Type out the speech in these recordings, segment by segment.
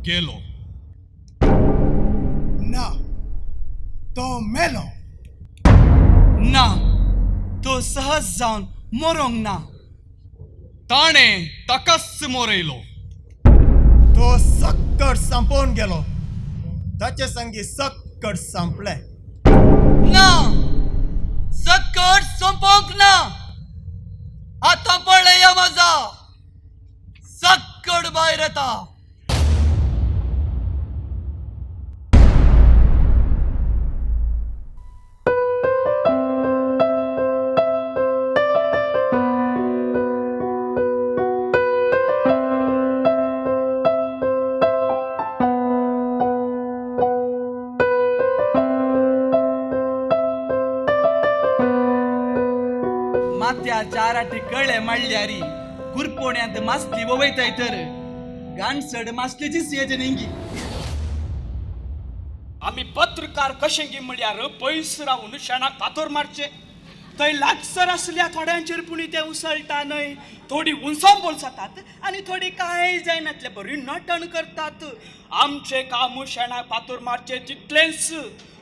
गेलो. ना तो मेलो. ना तो सहज जावन मरोंक ना. ताणें ताकाच मोरयलो. तो सक्कट संपोवन गेलो. ताचे संगी सक्कट संपले. ना सकट संपोंक ना. आतां पळया माझा सक्कट भायर येता. माथ्या चाराटी कळे माळल्यारी कुरपोण्यांत मासली वयताय तर गाणसड मासलेची सेज नेंगी. आम्ही पत्रकार कशेंगी म्हळ्यार पयस रावून शेणाक फातोर मारचे. थंय लागसर असल्या थोड्यांचेर पुणी ते उसळटा न्हय. थोडी उंचांबोल जातात आनी थोडी कांय जायनातले बरी नटण करतात. आमचे काम शेणाक फातोर मारचे तितलेंच.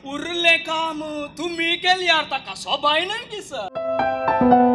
उरलें काम तुम्ही केल्यार ताका सोबाय न्हय की सर.